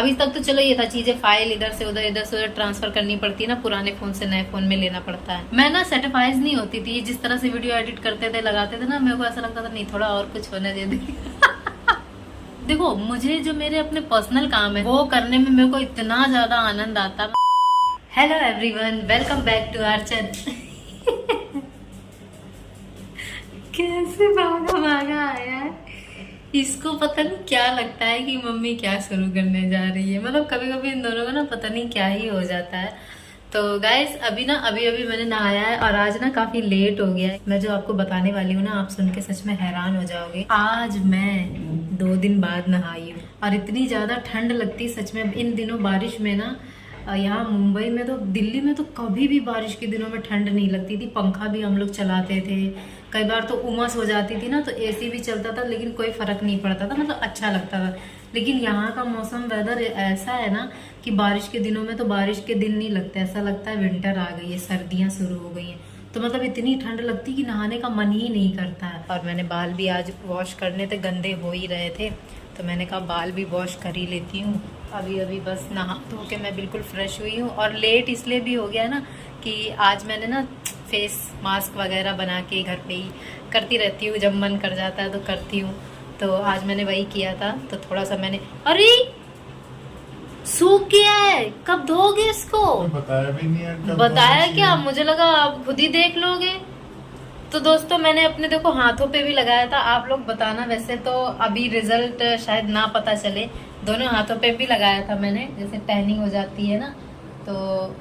अभी तक तो चलो ये था, चीजें फाइल इधर से उधर ट्रांसफर करनी पड़ती है ना, पुराने फोन से नए फोन में लेना पड़ता है। मैं ना सेटिस्फाइज नहीं होती थी, जिस तरह से वीडियो एडिट करते थे लगाते थे ना, मेरे को ऐसा लगता था नहीं थोड़ा और कुछ होना चाहिए। देखो मुझे जो मेरे अपने पर्सनल काम है वो करने में मेरे को इतना ज्यादा आनंद आता। Hello everyone, welcome back to our channel. कैसे भागा भागा आया है, इसको पता नहीं क्या लगता है कि मम्मी क्या शुरू करने जा रही है। मतलब कभी कभी इन दोनों को ना पता नहीं क्या ही हो जाता है। तो गाइस अभी अभी मैंने नहाया है और आज ना काफी लेट हो गया है। मैं जो आपको बताने वाली हूँ ना, आप सुन के सच में हैरान हो जाओगे। आज मैं 2 दिन बाद नहाई हूँ और इतनी ज्यादा ठंड लगती सच में इन दिनों बारिश में ना। यहाँ मुंबई में तो, दिल्ली में तो कभी भी बारिश के दिनों में ठंड नहीं लगती थी। पंखा भी हम लोग चलाते थे, कई बार तो उमस हो जाती थी ना तो एसी भी चलता था, लेकिन कोई फर्क नहीं पड़ता था, मतलब अच्छा लगता था। लेकिन यहाँ का मौसम वेदर ऐसा है ना कि बारिश के दिनों में तो बारिश के दिन नहीं लगते, ऐसा लगता है विंटर आ गई है, सर्दियाँ शुरू हो गई हैं। तो मतलब इतनी ठंड लगती कि नहाने का मन ही नहीं करता है। और मैंने बाल भी आज वॉश करने थे, गंदे हो ही रहे थे, तो मैंने कहा बाल भी वॉश कर ही लेती हूँ। अभी अभी बस नहा धो के मैं बिल्कुल फ्रेश हुई हूँ। और लेट इसलिए भी हो गया ना कि आज मैंने ना फेस मास्क वगैरह बना के घर पे ही करती रहती हूँ, जब मन कर जाता है तो करती हूँ। तो आज मैंने वही किया था, तो थोड़ा सा मैंने, अरे सूख गया है, कब धोगे इसको? बताया भी नहीं है, बताया क्या? मुझे लगा आप खुद ही देख लोगे। तो दोस्तों मैंने अपने देखो हाथों पे भी लगाया था, आप लोग बताना। वैसे तो अभी रिजल्ट शायद ना पता चले, दोनों हाथों पे भी लगाया था मैंने, जैसे टैनिंग हो जाती है ना, तो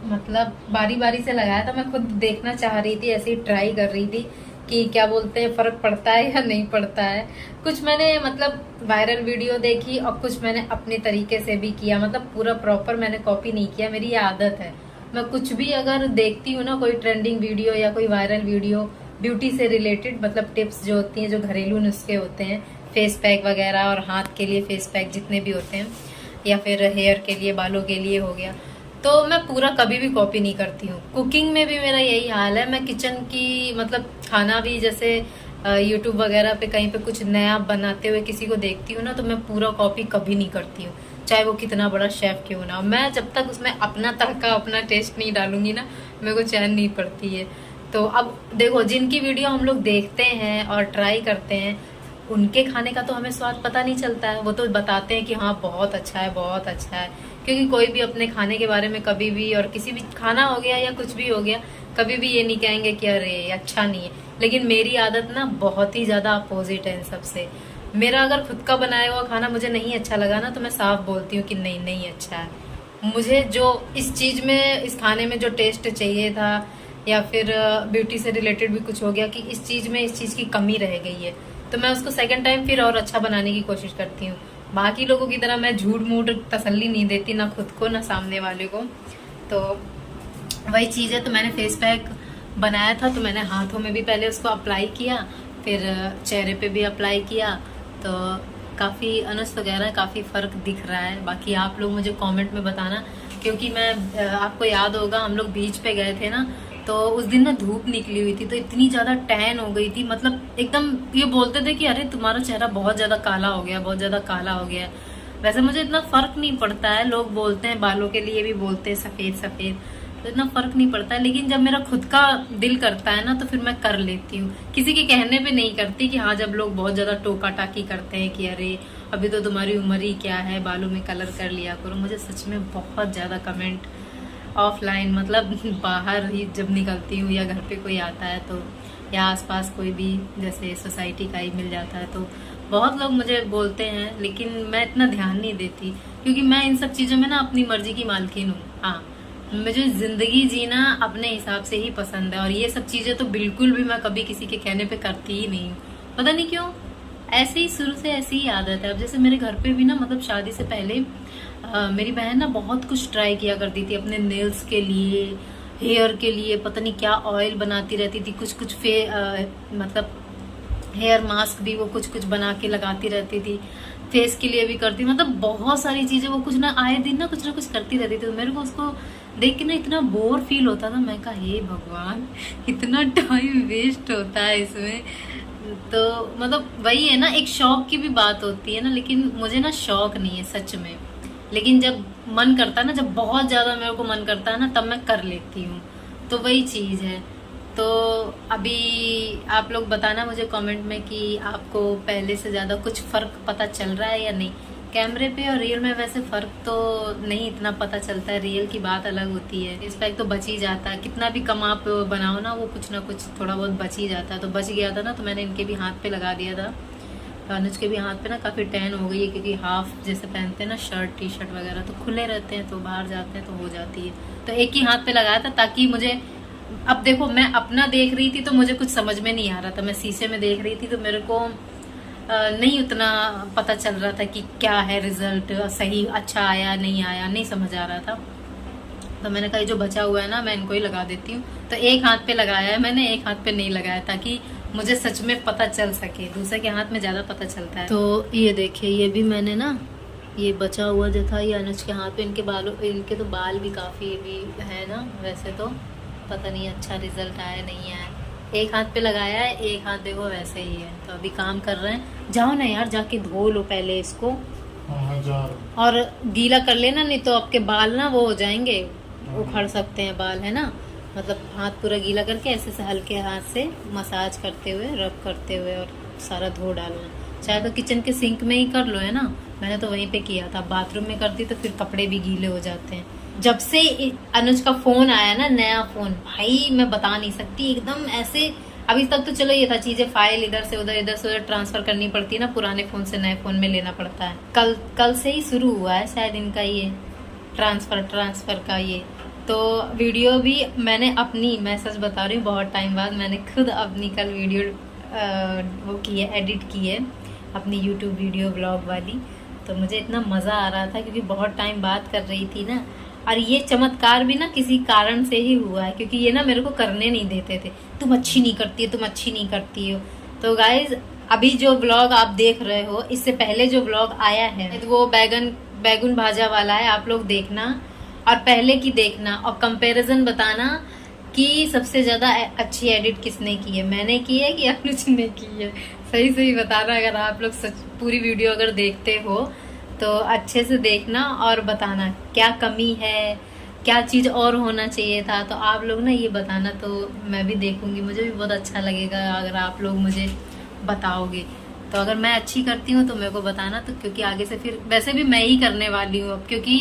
मतलब बारी बारी से लगाया था। मैं खुद देखना चाह रही थी, ऐसे ही ट्राई कर रही थी कि क्या बोलते हैं, फर्क पड़ता है या नहीं पड़ता है। कुछ मैंने मतलब वायरल वीडियो देखी और कुछ मैंने अपने तरीके से भी किया, मतलब पूरा प्रॉपर मैंने कॉपी नहीं किया। मेरी ये आदत है, मैं कुछ भी अगर देखती हूँ ना, कोई ट्रेंडिंग वीडियो या कोई वायरल वीडियो ब्यूटी से रिलेटेड, मतलब टिप्स जो होती हैं, जो घरेलू नुस्खे होते हैं, फेस पैक वगैरह और हाथ के लिए फेस पैक जितने भी होते हैं, या फिर हेयर के लिए, बालों के लिए हो गया, तो मैं पूरा कभी भी कॉपी नहीं करती हूँ। कुकिंग में भी मेरा यही हाल है। मैं किचन की मतलब खाना भी जैसे यूट्यूब वगैरह पे कहीं पे कुछ नया बनाते हुए किसी को देखती हूँ ना, तो मैं पूरा कॉपी कभी नहीं करती हूँ, चाहे वो कितना बड़ा शेफ क्यों ना। मैं जब तक उसमें अपना तड़का, अपना टेस्ट नहीं डालूंगी ना, मेरे को चैन नहीं पड़ती है। तो अब देखो, जिनकी वीडियो हम लोग देखते हैं और ट्राई करते हैं, उनके खाने का तो हमें स्वाद पता नहीं चलता है। वो तो बताते हैं कि हाँ बहुत अच्छा है, बहुत अच्छा है, क्योंकि कोई भी अपने खाने के बारे में कभी भी, और किसी भी खाना हो गया या कुछ भी हो गया, कभी भी ये नहीं कहेंगे कि अरे अच्छा नहीं है। लेकिन मेरी आदत ना बहुत ही ज्यादा अपोजिट है इन सबसे। मेरा अगर खुद का बनाया हुआ खाना मुझे नहीं अच्छा लगा ना, तो मैं साफ बोलती हूँ कि नहीं नहीं अच्छा है। मुझे जो इस चीज में, इस खाने में जो टेस्ट चाहिए था, या फिर ब्यूटी से रिलेटेड भी कुछ हो गया कि इस चीज में इस चीज की कमी रह गई है, तो मैं उसको सेकंड टाइम फिर और अच्छा बनाने की कोशिश करती हूँ। बाकी लोगों की तरह मैं झूठ मूठ तसल्ली नहीं देती, ना खुद को ना सामने वाले को। तो वही चीज है। तो मैंने फेस पैक बनाया था, तो मैंने हाथों में भी पहले उसको अप्लाई किया, फिर चेहरे पे भी अप्लाई किया, तो काफी अनस वगैरह काफी फर्क दिख रहा है। बाकी आप लोग मुझे कमेंट में बताना, क्योंकि मैं आपको याद होगा हम लोग बीच पे गए थे ना, तो उस दिन ना धूप निकली हुई थी, तो इतनी ज्यादा टैन हो गई थी, मतलब एकदम ये बोलते थे कि अरे तुम्हारा चेहरा बहुत ज्यादा काला हो गया, बहुत ज्यादा काला हो गया। वैसे मुझे इतना फर्क नहीं पड़ता है, लोग बोलते हैं बालों के लिए भी बोलते हैं सफेद सफेद, तो इतना फर्क नहीं पड़ता है। लेकिन जब मेरा खुद का दिल करता है ना, तो फिर मैं कर लेती हूँ, किसी के कहने पे नहीं करती। कि हाँ जब लोग बहुत ज्यादा टोका टाकी करते हैं कि अरे अभी तो तुम्हारी उम्र ही क्या है, बालों में कलर कर लिया करो, मुझे सच में बहुत ज्यादा कमेंट ऑफलाइन, मतलब बाहर ही जब निकलती हूँ या घर पे कोई आता है, तो या आसपास कोई भी जैसे सोसाइटी का ही मिल जाता है, तो बहुत लोग मुझे बोलते हैं, लेकिन मैं इतना ध्यान नहीं देती, क्योंकि मैं इन सब चीजों में ना अपनी मर्जी की मालकिन हूँ। हाँ, मुझे जिंदगी जीना अपने हिसाब से ही पसंद है, और ये सब चीजें तो बिल्कुल भी मैं कभी किसी के कहने पे करती ही नहीं हूँ। पता नहीं क्यों, ऐसे ही शुरू से ऐसी ही आदत है। अब जैसे मेरे घर पे भी ना, मतलब शादी से पहले मेरी बहन ना बहुत कुछ ट्राई किया करती थी अपने नेल्स के लिए, हेयर के लिए, पता नहीं क्या ऑयल बनाती रहती थी, कुछ कुछ मतलब हेयर मास्क भी वो कुछ कुछ बना के लगाती रहती थी, फेस के लिए भी करती, मतलब बहुत सारी चीजें वो कुछ ना आए दिन ना कुछ करती रहती थी। तो मेरे को उसको देख के ना इतना बोर फील होता था, मैं कहा हे भगवान इतना टाइम वेस्ट होता है इसमें। तो मतलब वही है ना, एक शौक की भी बात होती है ना, लेकिन मुझे ना शौक नहीं है सच में। लेकिन जब मन करता है ना, जब बहुत ज्यादा मेरे को मन करता है ना, तब मैं कर लेती हूँ। तो वही चीज है। तो अभी आप लोग बताना मुझे कमेंट में कि आपको पहले से ज्यादा कुछ फर्क पता चल रहा है या नहीं। कैमरे पे और रियल में वैसे फर्क तो नहीं इतना पता चलता है, रियल की बात अलग होती है। इस पैक तो बच ही जाता है, कितना भी कम आप बनाओ ना, वो कुछ ना कुछ थोड़ा बहुत बच ही जाता है। तो बच गया था ना, तो मैंने इनके भी हाथ पे लगा दिया था। अनुज के भी हाथ पे ना काफी टैन हो गई है, क्योंकि हाफ जैसे पहनते हैं ना शर्ट टी शर्ट वगैरह, तो खुले रहते हैं, तो बाहर जाते हैं तो हो जाती है। तो एक ही हाथ पे लगाया था ताकि मुझे, अब देखो मैं अपना देख रही थी तो मुझे कुछ समझ में नहीं आ रहा था, मैं शीशे में देख रही थी तो मेरे को नहीं उतना पता चल रहा था कि क्या है रिजल्ट, सही अच्छा आया नहीं आया, नहीं समझ आ रहा था। तो मैंने कहा जो बचा हुआ है ना, मैं इनको ही लगा देती हूँ। तो एक हाथ पे लगाया है मैंने, एक हाथ पे नहीं लगाया, ताकि मुझे सच में पता चल सके। दूसरे के हाथ में ज्यादा पता चलता है। तो ये देखिए, ये भी मैंने ना, ये बचा हुआ जो था ये अनुज के हाथ पे, इनके बालों, इनके तो बाल भी काफी भी है ना, वैसे तो पता नहीं अच्छा रिजल्ट आया नहीं आया। एक हाथ पे लगाया है, एक हाथ देखो वैसे ही है। तो अभी काम कर रहे हैं। जाओ ना यार, जाके धो लो पहले इसको, और गीला कर लेना, नहीं तो आपके बाल ना वो हो जाएंगे, उखड़ सकते हैं बाल, है ना। मतलब हाथ पूरा गीला करके ऐसे से हल्के हाथ से मसाज करते हुए, रब करते हुए, और सारा धो डालना। चाहे तो किचन के सिंक में ही कर लो, है ना। मैंने तो वहीं पे किया था, बाथरूम में करती तो फिर कपड़े भी गीले हो जाते हैं। जब से अनुज का फोन आया ना, नया फोन, भाई मैं बता नहीं सकती, एकदम ऐसे। अभी तक तो चलो ये था, चीजें फाइल इधर से उधर ट्रांसफर करनी पड़ती है ना, पुराने फोन से नए फोन में लेना पड़ता है। कल से ही शुरू हुआ है शायद इनका ये ट्रांसफर का ये। तो वीडियो भी मैंने अपनी, मैं सच बता रही हूँ, बहुत टाइम बाद मैंने खुद अपनी कल वीडियो वो की है, एडिट की है अपनी यूट्यूब वीडियो ब्लॉग वाली। तो मुझे इतना मजा आ रहा था, क्योंकि बहुत टाइम बात कर रही थी ना। और ये चमत्कार भी ना किसी कारण से ही हुआ है, क्योंकि ये ना मेरे को करने नहीं देते थे। तुम अच्छी नहीं करती हो, तुम अच्छी नहीं करती हो। तो गाइज, अभी जो ब्लॉग आप देख रहे हो, इससे पहले जो ब्लॉग आया है तो वो बैगन भाजा वाला है, आप लोग देखना और पहले की देखना, और कंपैरिजन बताना कि सबसे ज्यादा अच्छी एडिट किसने की है, मैंने की है कि अनुज ने की है। सही सही बताना, अगर आप लोग सच पूरी वीडियो अगर देखते हो तो अच्छे से देखना और बताना क्या कमी है, क्या चीज और होना चाहिए था। तो आप लोग ना ये बताना, तो मैं भी देखूंगी, मुझे भी बहुत अच्छा लगेगा अगर आप लोग मुझे बताओगे। तो अगर मैं अच्छी करती हूँ तो मेरे को बताना, तो क्योंकि आगे से फिर वैसे भी मैं ही करने वाली हूँ अब, क्योंकि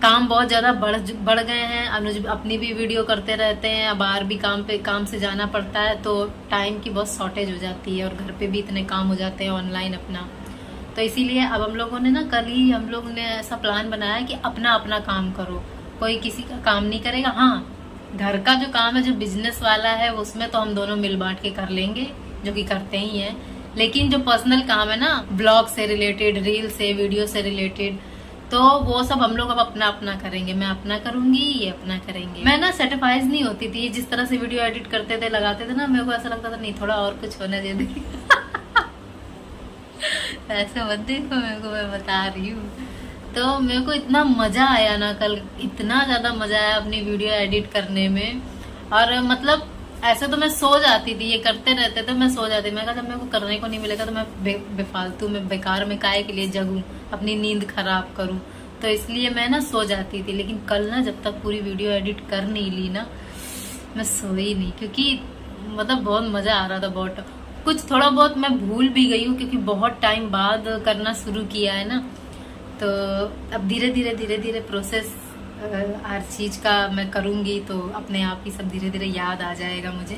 काम बहुत ज्यादा बढ़ गए हैं। अनुज अपनी भी वीडियो करते रहते हैं, अब बाहर भी काम से जाना पड़ता है, तो टाइम की बहुत शॉर्टेज हो जाती है, और घर पे भी इतने काम हो जाते हैं ऑनलाइन अपना। तो इसीलिए अब हम लोगों ने ना, कल ही हम लोग ने ऐसा प्लान बनाया कि अपना अपना काम करो, कोई किसी का काम नहीं करेगा। हाँ, घर का जो काम है, जो बिजनेस वाला है, उसमें तो हम दोनों मिल बांट के कर लेंगे, जो कि करते ही हैं। लेकिन जो पर्सनल काम है ना, ब्लॉग से रिलेटेड, रील से, वीडियो से रिलेटेड, तो वो सब हम लोग अब अपना अपना करेंगे। मैं अपना करूंगी, ये अपना करेंगे। मैं ना सेटिस्फाइज नहीं होती थी जिस तरह से वीडियो एडिट करते थे, लगाते थे ना, मेरे को ऐसा लगता था नहीं, थोड़ा और कुछ होना चाहिए। ऐसे मत देखो मेरे को, मैं बता रही हूँ। तो मेरे को इतना मजा आया ना कल, इतना ज्यादा मजा आया अपनी वीडियो एडिट करने में। और मतलब ऐसे तो मैं सो जाती थी, ये करते रहते थे, मैं सो जाती। मैं कहा जब मेरे को करने को नहीं मिलेगा तो मैं बेफालतू में, बेकार में काहे के लिए जगूं, अपनी नींद खराब करूं। तो इसलिए मैं ना सो जाती थी। लेकिन कल ना, जब तक पूरी वीडियो एडिट कर नहीं ली ना, मैं सोई नहीं, क्योंकि मतलब बहुत मजा आ रहा था। बहुत कुछ थोड़ा बहुत मैं भूल भी गई हूँ, क्योंकि बहुत टाइम बाद करना शुरू किया है ना। तो अब धीरे धीरे प्रोसेस हर चीज का मैं करूंगी, तो अपने आप ही सब धीरे धीरे याद आ जाएगा मुझे।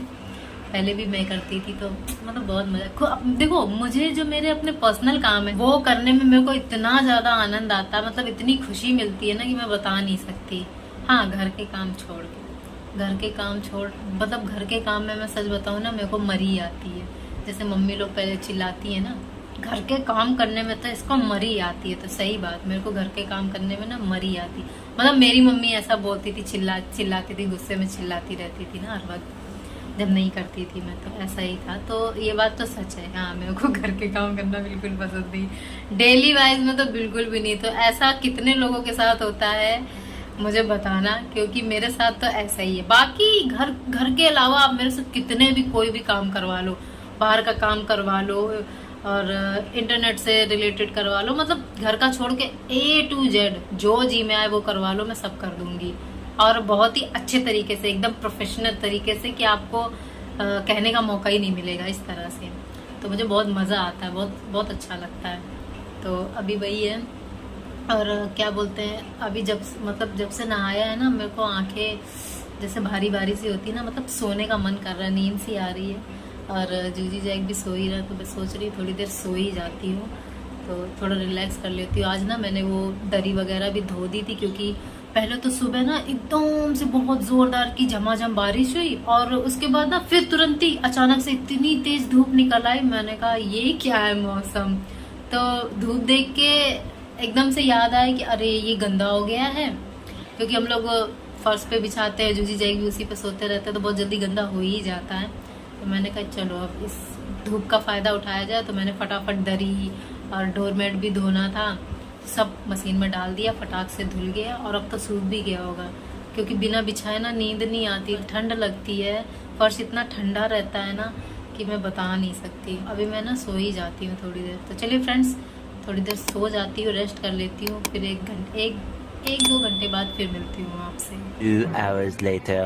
पहले भी मैं करती थी, तो मतलब बहुत मजा। देखो, मुझे जो मेरे अपने पर्सनल काम है वो करने में मेरे को इतना ज्यादा आनंद आता है, मतलब इतनी खुशी मिलती है ना कि मैं बता नहीं सकती। हाँ, घर के काम छोड़, मतलब घर के काम में मैं सच बताऊँ ना, मेरे को मरी आती है। जैसे मम्मी लोग पहले चिल्लाती है ना, घर के काम करने में तो इसको मरी आती है। तो सही बात, मेरे को घर के काम करने में ना मरी आती। मतलब मेरी मम्मी ऐसा बोलती थी, चिल्लाती थी, गुस्से में चिल्लाती रहती थी ना हर वक्त, जब नहीं करती थी मैं, तो ऐसा ही था। तो ये बात तो सच है। हाँ, मेरे को घर के काम करना बिल्कुल पसंद नहीं, डेली वाइज में तो बिल्कुल भी नहीं। तो ऐसा कितने लोगों के साथ होता है मुझे बताना, क्योंकि मेरे साथ तो ऐसा ही है। बाकी घर के अलावा आप मेरे से कितने भी कोई भी काम करवा लो, बाहर का काम करवा लो, और इंटरनेट से रिलेटेड करवा लो, मतलब घर का छोड़ के A to Z जो जी में आए वो करवा लो, मैं सब कर दूंगी। और बहुत ही अच्छे तरीके से, एकदम प्रोफेशनल तरीके से, कि आपको कहने का मौका ही नहीं मिलेगा इस तरह से। तो मुझे बहुत मज़ा आता है, बहुत बहुत अच्छा लगता है। तो अभी वही है। और क्या बोलते हैं, अभी जब से नहाया है ना, मेरे को आंखें जैसे भारी भारी सी होती है ना, मतलब सोने का मन कर रहा है, नींद सी आ रही है। और जूजी जैक भी सो ही रहा है, तो मैं सोच रही थोड़ी देर सो ही जाती हूँ, तो थोड़ा रिलैक्स कर लेती हूँ। आज ना मैंने वो दरी वगैरह भी धो दी थी, क्योंकि पहले तो सुबह ना एकदम से बहुत जोरदार की झमाझम बारिश हुई, और उसके बाद ना फिर तुरंत ही अचानक से इतनी तेज धूप निकल आई। मैंने कहा ये क्या है मौसम। तो धूप देख के एकदम से याद आया कि अरे ये गंदा हो गया है, क्योंकि हम लोग फर्श पे बिछाते हैं, जूजी जैक भी उसी पे सोते रहते हैं, तो बहुत जल्दी गंदा हो ही जाता है। तो मैंने कहा चलो अब इस धूप का फायदा उठाया जाए। तो मैंने फटाफट दरी और डोरमेट भी धोना था, सब मशीन में डाल दिया, फटाक से धुल गया। और अब तो सूख भी गया होगा, क्योंकि बिना बिछाए ना नींद नहीं आती, ठंड लगती है, फर्श इतना ठंडा रहता है ना कि मैं बता नहीं सकती। अभी मैं ना सो ही जाती हूँ थोड़ी देर। तो चलिए फ्रेंड्स, थोड़ी देर सो जाती हूँ, रेस्ट कर लेती हूँ, फिर एक दो घंटे बाद फिर मिलती हूँ आपसे। 2 hours later